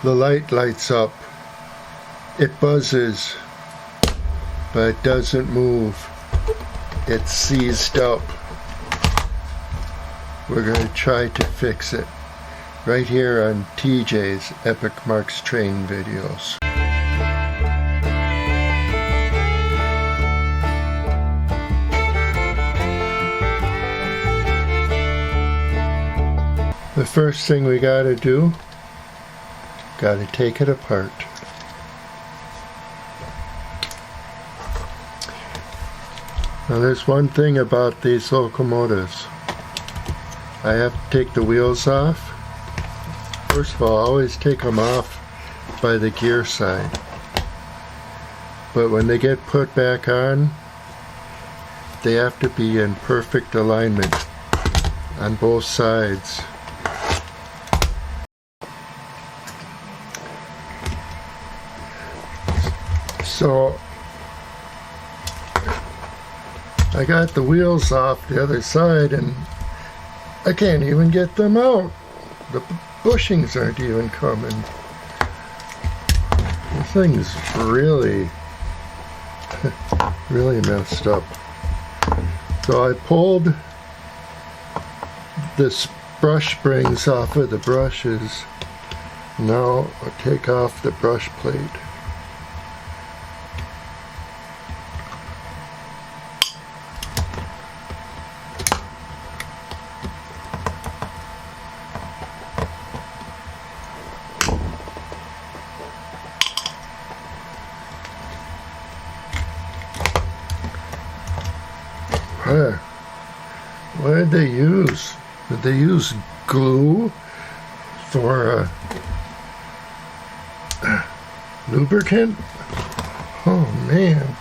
The light lights up. It buzzes, but it doesn't move. It's seized up. We're going to try to fix it right here on TJ's Epic Marx Train videos. The first thing we got to do, got to take it apart. Now there's one thing about these locomotives. I have to take the wheels off. First of all, I always take them off by the gear side. But when they get put back on, they have to be in perfect alignment on both sides. So I got the wheels off the other side and I can't even get them out. The bushings aren't even coming. This thing's really, really messed up. So I pulled this brush springs off of the brushes. Now I'll take off the brush plate. What did they use? Did they use glue for lubricant? Oh man.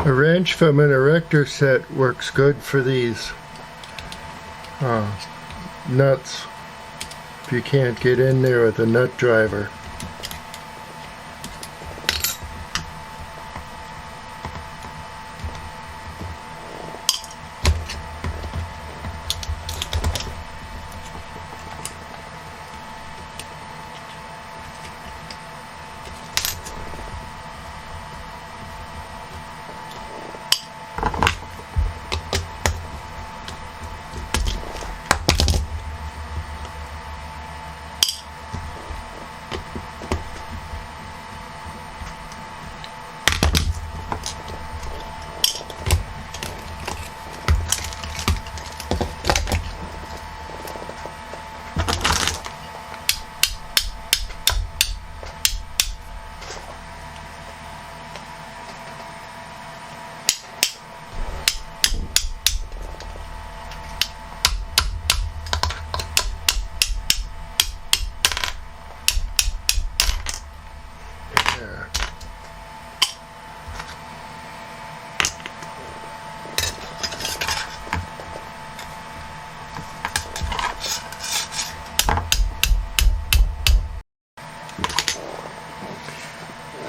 A wrench from an erector set works good for these nuts if you can't get in there with a nut driver.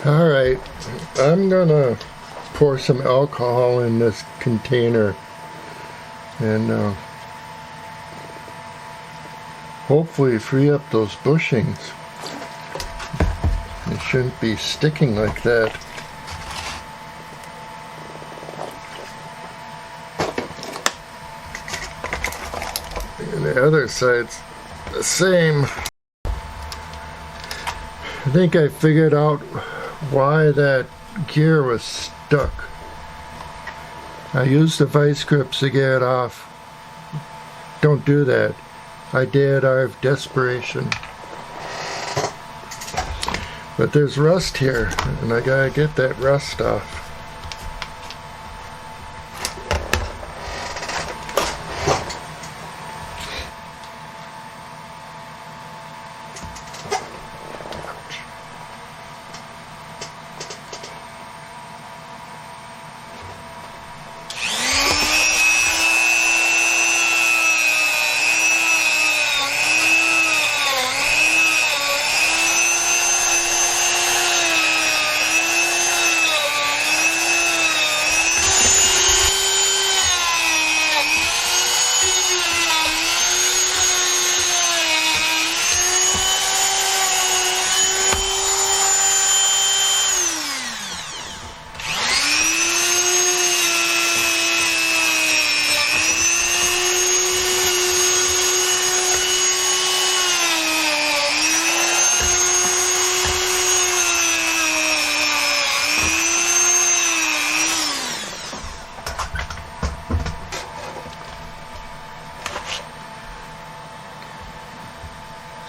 Alright, I'm gonna pour some alcohol in this container and hopefully free up those bushings. It shouldn't be sticking like that. And the other side's the same. I think I figured out why that gear was stuck. I used the vice grips to get it off. Don't do that. I did out of desperation. But there's rust here, and I gotta get that rust off.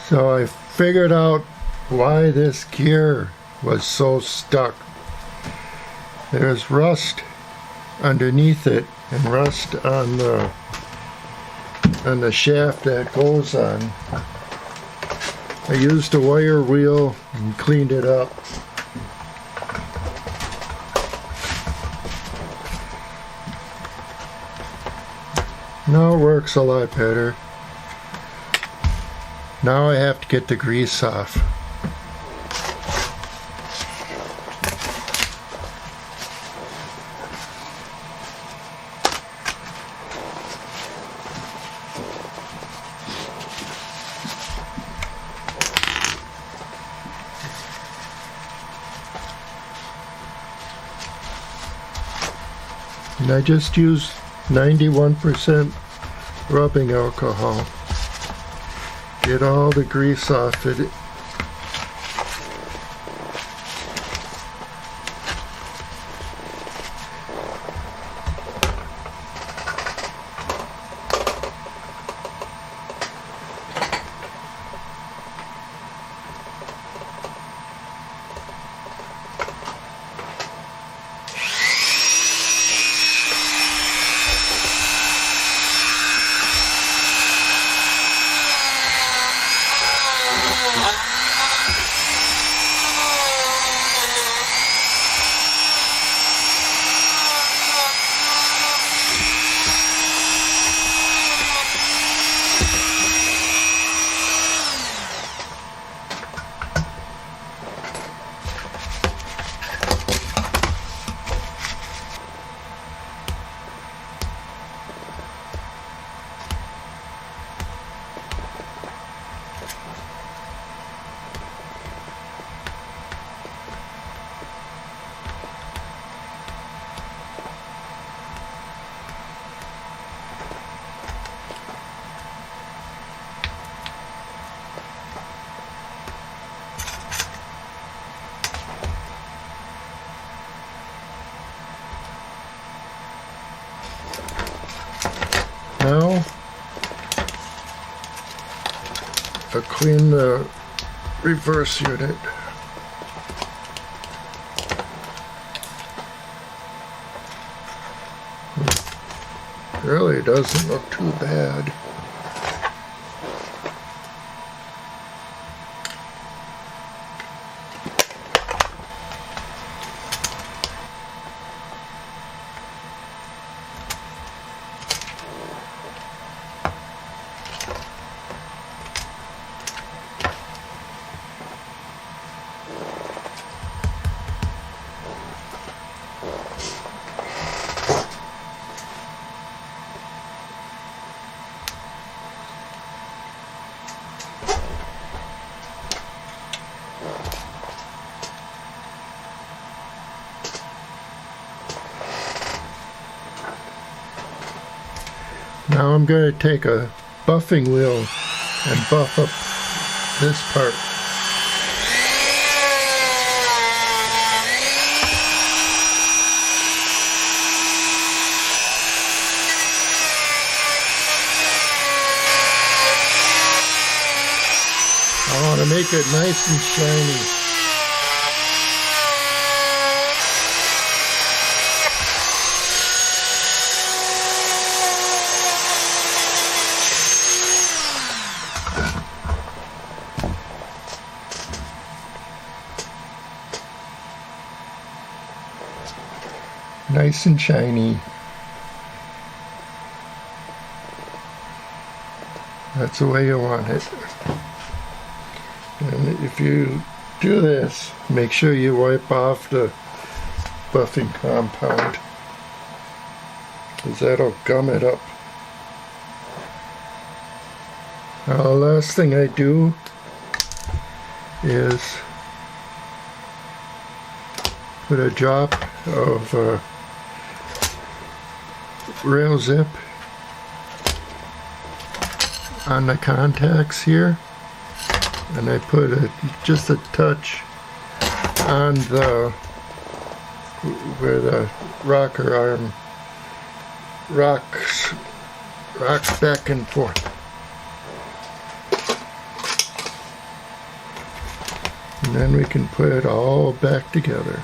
So I figured out why this gear was so stuck. There's rust underneath it and rust on the shaft that goes on. I used a wire wheel and cleaned it up. Now it works a lot better. Now I have to get the grease off. And I just used 91% rubbing alcohol. Get all the grease off it. Now, I'll clean the reverse unit. Really doesn't look too bad. Now I'm going to take a buffing wheel and buff up this part. I want to make it nice and shiny. Nice and shiny. That's the way you want it. And if you do this, make sure you wipe off the buffing compound, because that'll gum it up. Now, the last thing I do is put a drop of rail zip on the contacts here, and I put just a touch on where the rocker arm rocks back and forth. And then we can put it all back together.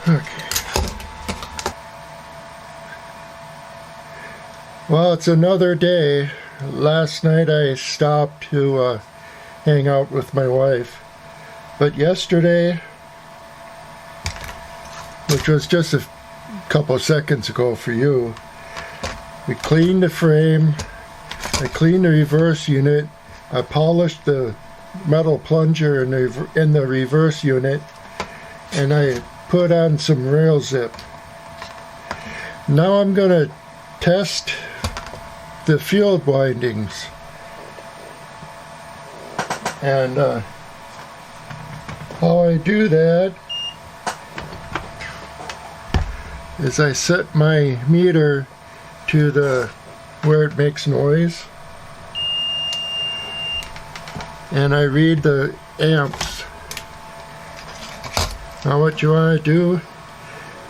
Okay. Well, it's another day. Last night I stopped to hang out with my wife. But yesterday, which was just a couple seconds ago for you, we cleaned the frame, I cleaned the reverse unit, I polished the metal plunger in the reverse unit, and I put on some rail zip. Now I'm going to test the field windings. And how I do that is I set my meter to where it makes noise, and I read the amps. Now what you want to do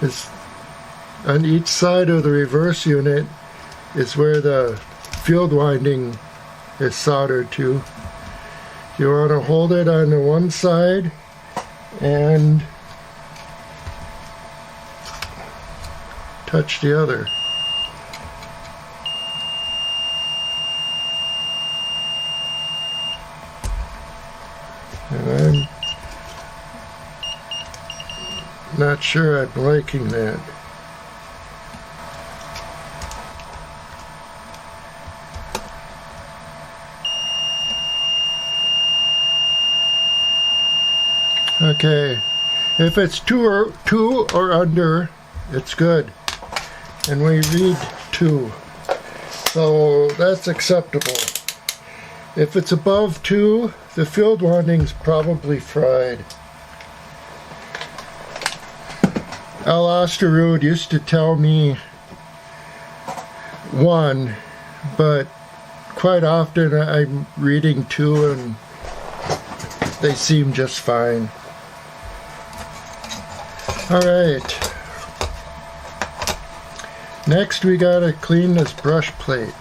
is on each side of the reverse unit is where the field winding is soldered to. You want to hold it on the one side and touch the other. And I'm not sure I'm liking that. Okay, if it's two or under, it's good. And we read 2. So that's acceptable. If it's above 2, the field winding's probably fried. Al Osterud used to tell me 1, but quite often I'm reading 2 and they seem just fine. Alright. Next we gotta clean this brush plate.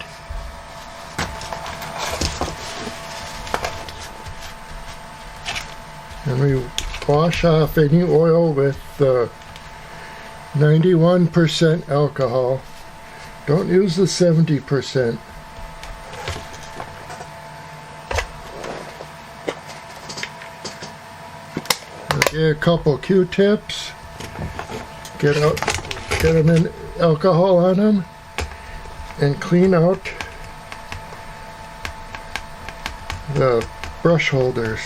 And we wash off any oil with 91% alcohol. Don't use the 70%. Okay, a couple Q-tips. Get them in alcohol on them and clean out the brush holders.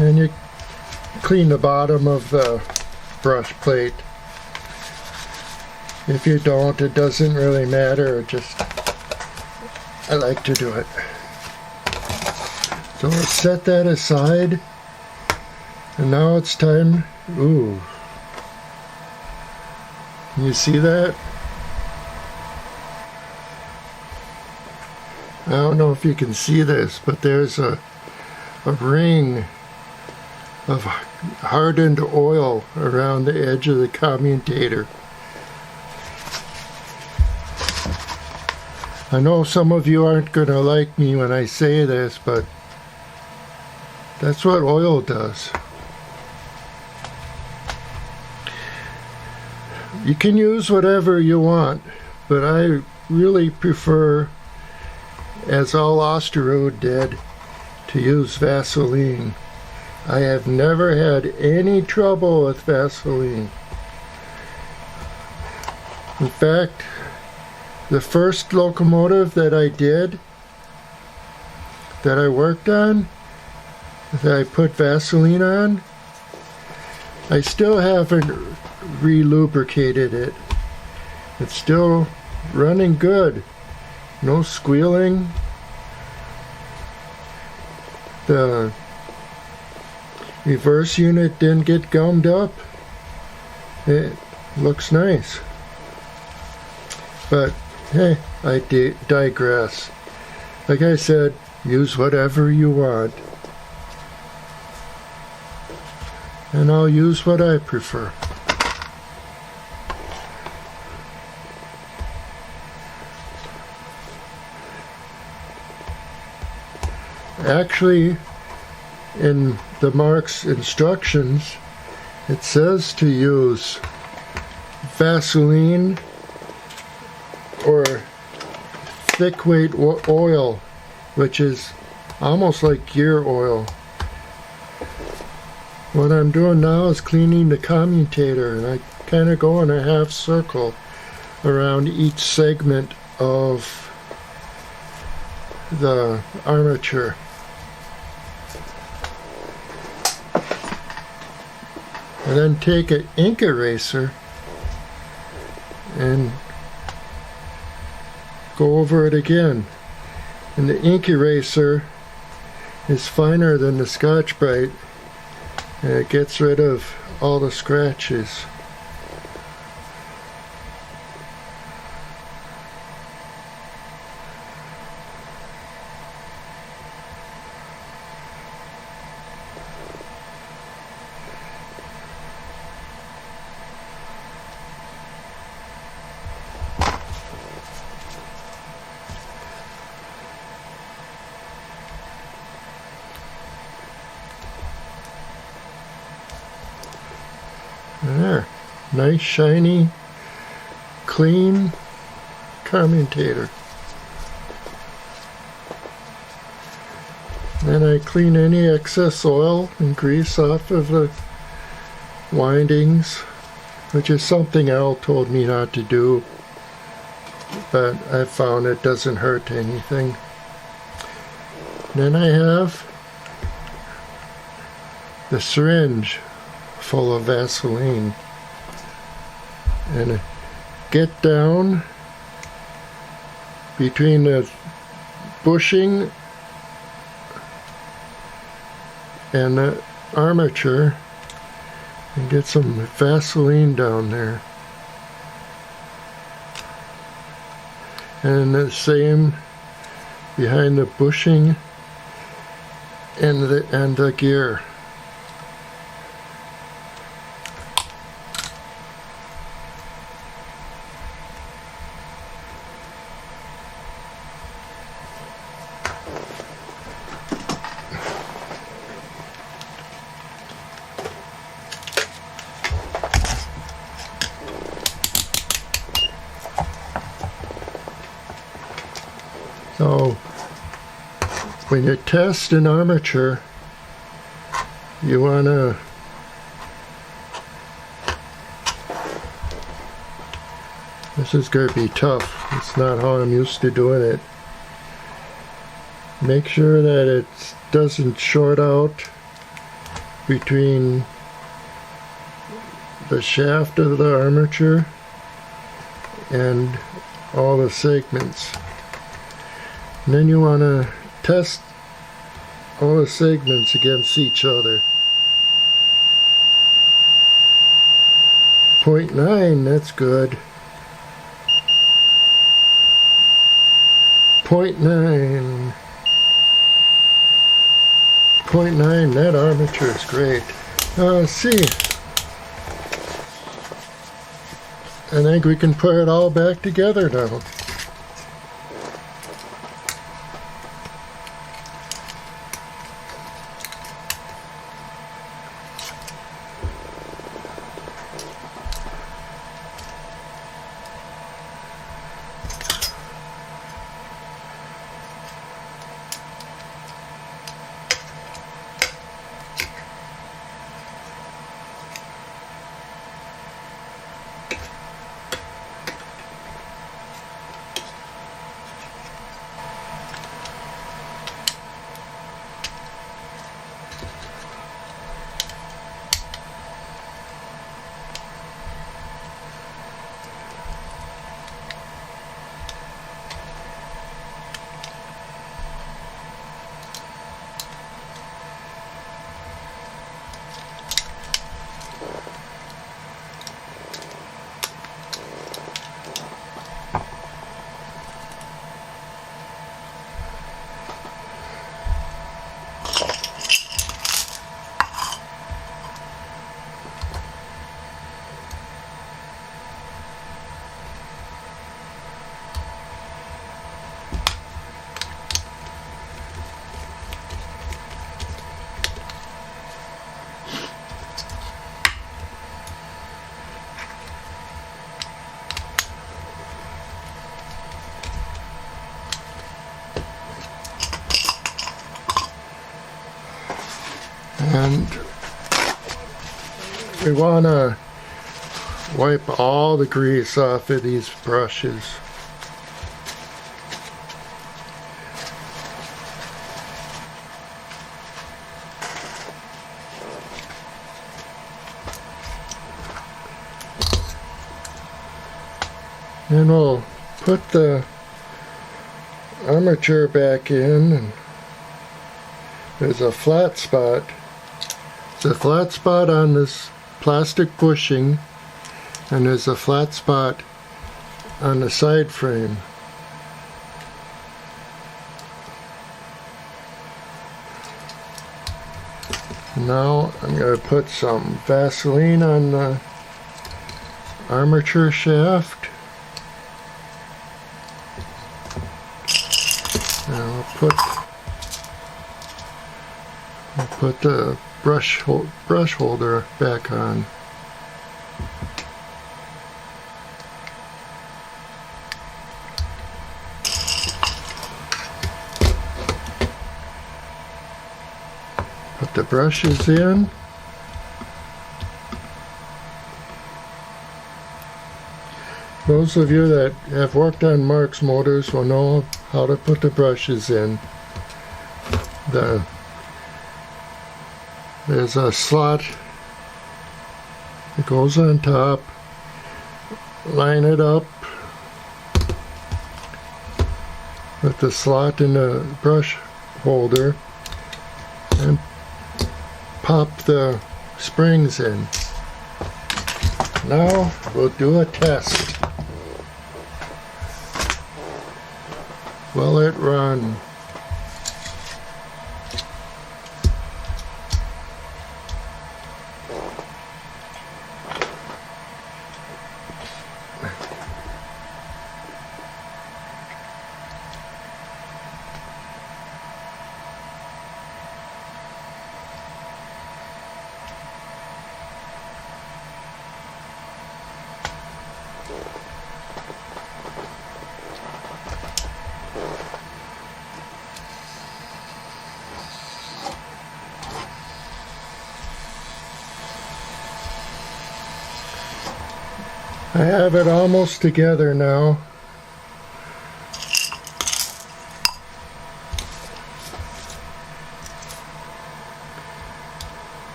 And you clean the bottom of the brush plate. If you don't, it doesn't really matter. I like to do it. So let's set that aside. And now it's time. Ooh. You see that? I don't know if you can see this, but there's a ring of hardened oil around the edge of the commutator. I know some of you aren't going to like me when I say this, but that's what oil does. You can use whatever you want, but I really prefer, as all Osterode did, to use Vaseline. I have never had any trouble with Vaseline. In fact, the first locomotive that I did, that I worked on, that I put Vaseline on, I still haven't re-lubricated it. It's still running good. No squealing. The reverse unit didn't get gummed up. It looks nice. But hey, I digress. Like I said, use whatever you want. And I'll use what I prefer. Actually, in the Marx instructions, it says to use Vaseline or thick weight oil, which is almost like gear oil. What I'm doing now is cleaning the commutator, and I kind of go in a half circle around each segment of the armature. And then take an ink eraser and go over it again. And the ink eraser is finer than the Scotch-Brite, and it gets rid of all the scratches. There, nice, shiny, clean commutator. Then I clean any excess oil and grease off of the windings, which is something Al told me not to do, but I found it doesn't hurt anything. Then I have the syringe full of Vaseline, and get down between the bushing and the armature and get some Vaseline down there. And the same behind the bushing and the gear. So when you test an armature, you want to this is going to be tough. It's not how I'm used to doing it. Make sure that it doesn't short out between the shaft of the armature and all the segments. And then you want to test all the segments against each other. 0.9, that's good. 0.9. 0.9, that armature is great. Let's see. I think we can put it all back together now. And we want to wipe all the grease off of these brushes. And we'll put the armature back in, and there's a flat spot. There's a flat spot on this plastic bushing, and there's a flat spot on the side frame. Now I'm going to put some Vaseline on the armature shaft. And I'll put the brush holder back on. Put the brushes in. Those of you that have worked on Marx motors will know how to put the brushes in. There's a slot that goes on top. Line it up with the slot in the brush holder and pop the springs in. Now we'll do a test. Will it run? I have it almost together now.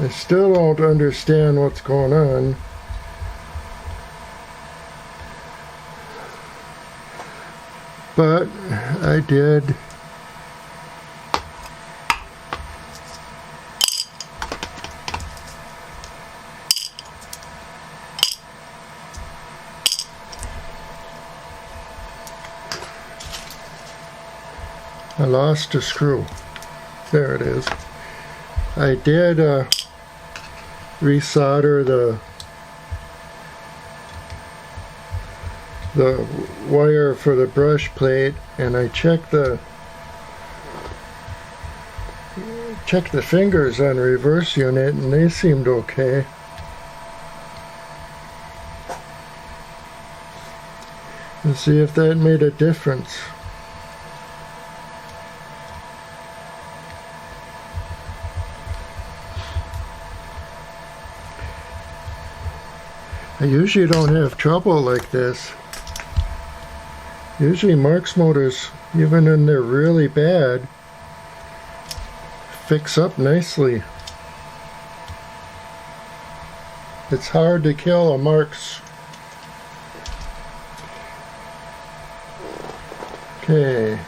I still don't understand what's going on. But I did. I lost a screw. There it is. I did resolder the wire for the brush plate, and I checked the fingers on reverse unit, and they seemed okay. Let's see if that made a difference. I usually don't have trouble like this. Usually Marx motors, even when they're really bad, fix up nicely. It's hard to kill a Marx. Okay.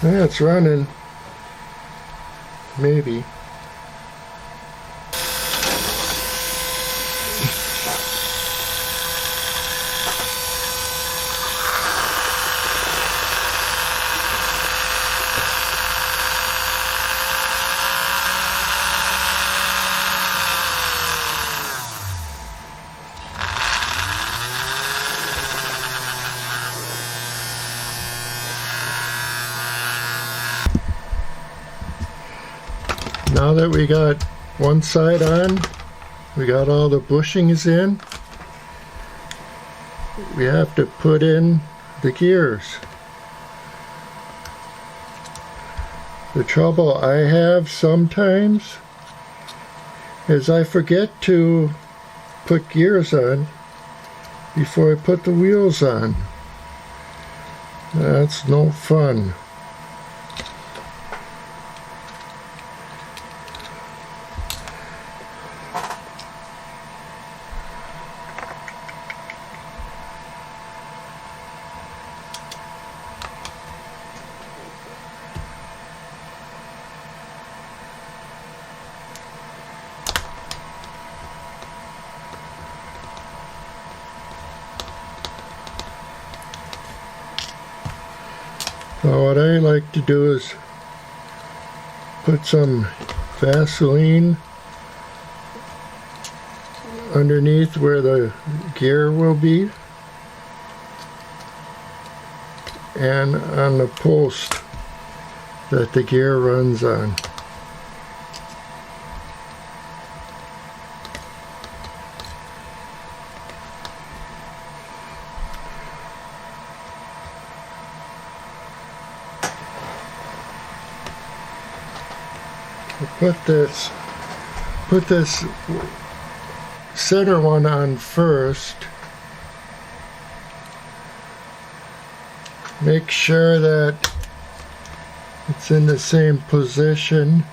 Yeah, it's running. Maybe. Now that we got one side on, we got all the bushings in, we have to put in the gears. The trouble I have sometimes is I forget to put gears on before I put the wheels on. That's no fun. So what I like to do is put some Vaseline underneath where the gear will be, and on the post that the gear runs on. Put this center one on first. Make sure that it's in the same position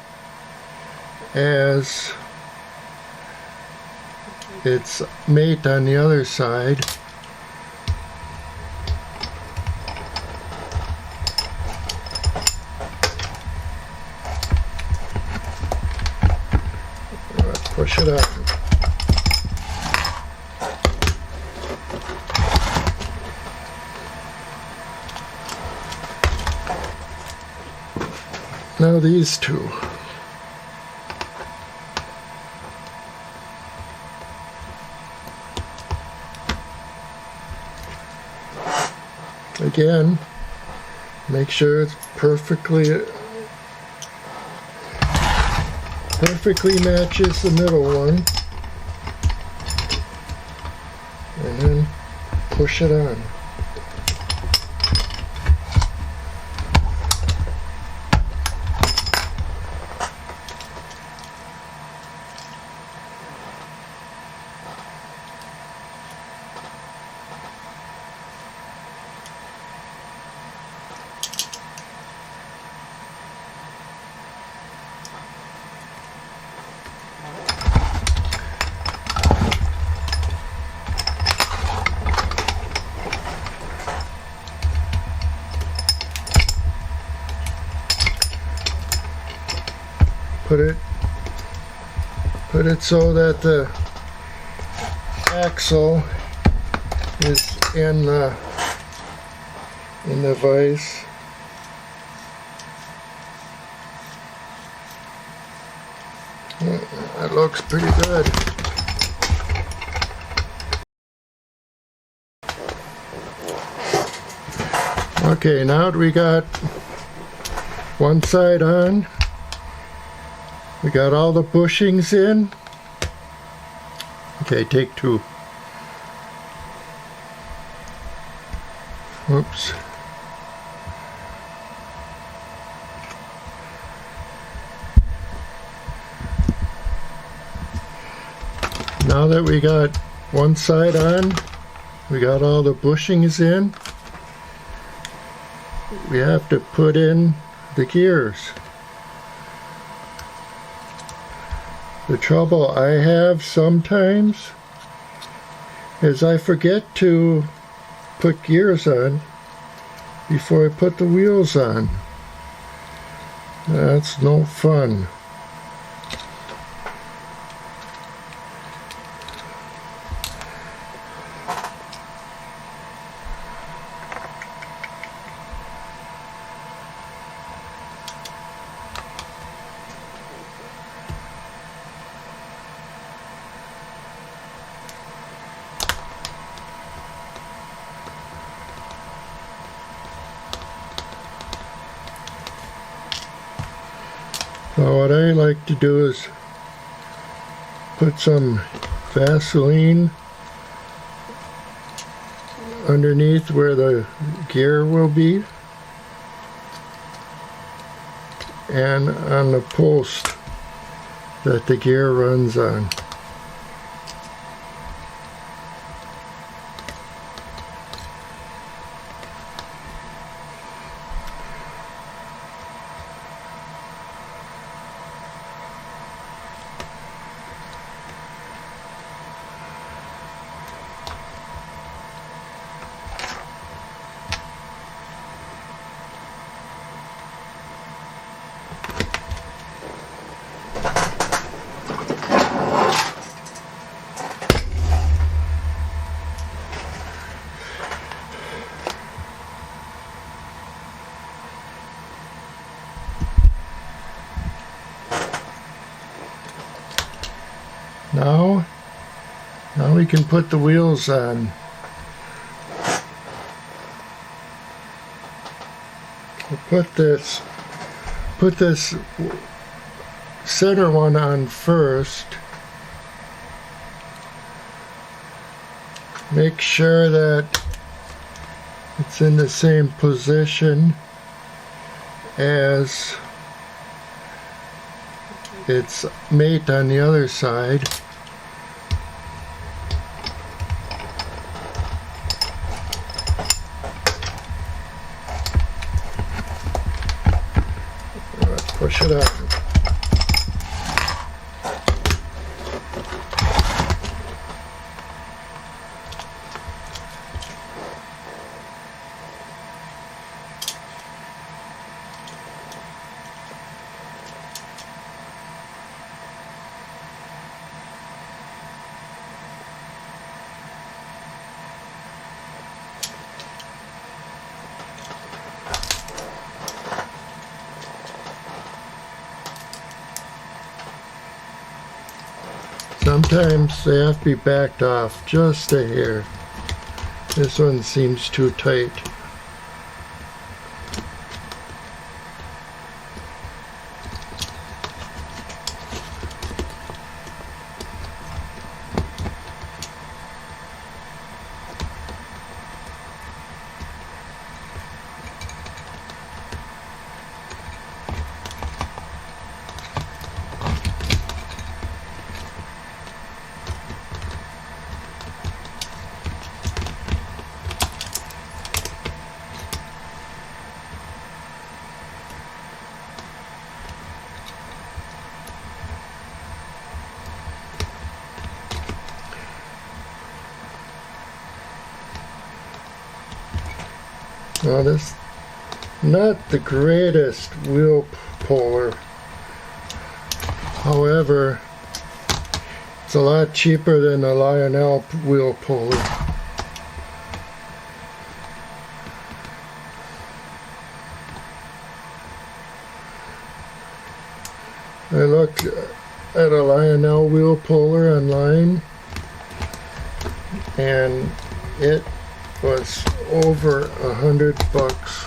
as its mate on the other side. Push it up. Now these two. Again, Make sure it's perfectly matches the middle one. And then push it on. Put it so that the axle is in the vise. That looks pretty good. Okay, now that we got one side on, we got all the bushings in. Okay, take two. Whoops. Now that we got one side on, we got all the bushings in, we have to put in the gears. The trouble I have sometimes is I forget to put gears on before I put the wheels on. That's no fun. So what I like to do is put some Vaseline underneath where the gear will be and on the post that the gear runs on. Now we can put the wheels on. We'll put this center one on first. Make sure that it's in the same position as its mate on the other side. Push it up. Sometimes they have to be backed off just a hair. This one seems too tight. Now this, not the greatest wheel puller. However, it's a lot cheaper than the Lionel wheel puller. I looked at a Lionel wheel puller online, and it was over $100.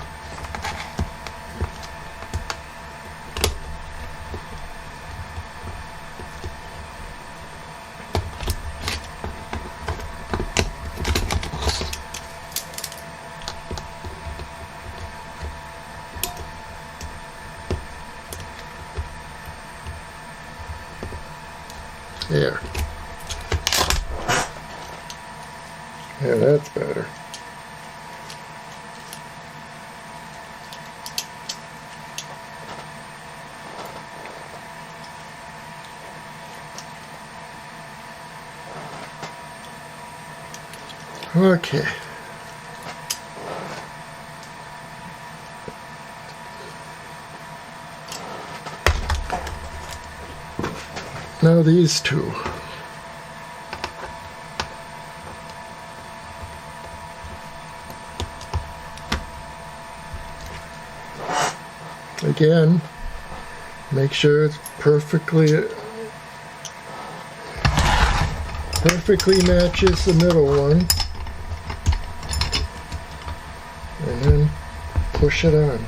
There. Yeah, that's better. Okay. Now these two. Again, make sure it's perfectly matches the middle one, and then push it on.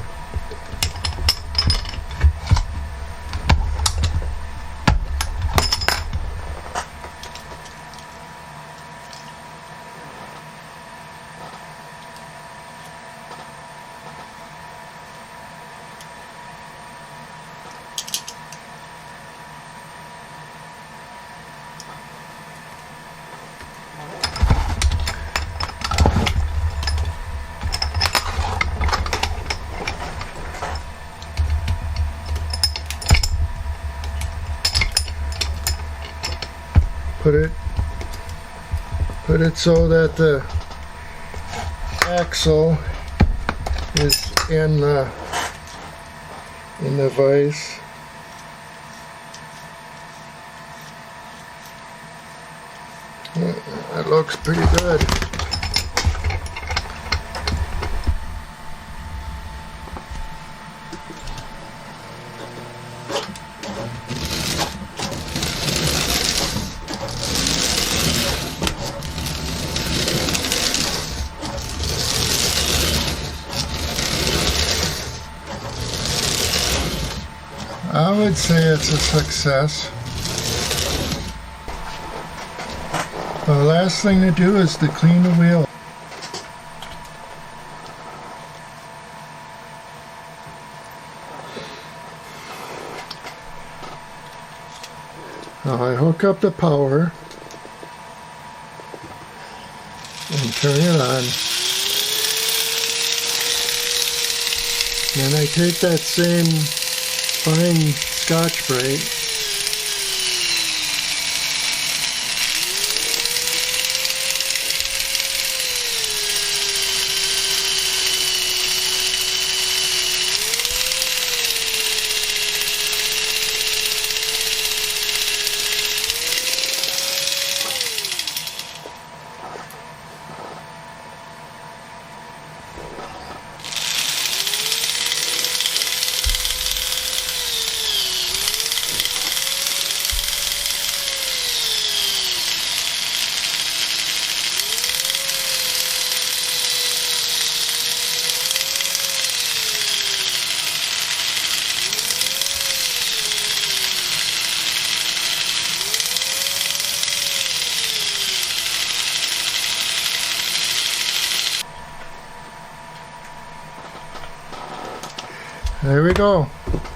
Put it so that the axle is in the vise. That looks pretty good. I would say it's a success. The last thing to do is to clean the wheel. Now I hook up the power and turn it on. Then I take that same fine Scotch-Brite There we go,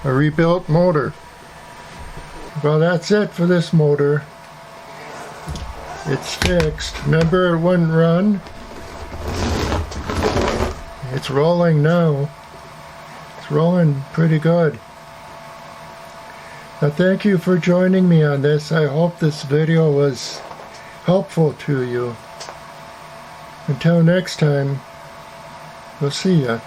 a rebuilt motor. Well, that's it for this motor. It's fixed. Remember, it wouldn't run? It's rolling now. It's rolling pretty good. Now, thank you for joining me on this. I hope this video was helpful to you. Until next time, We'll see ya.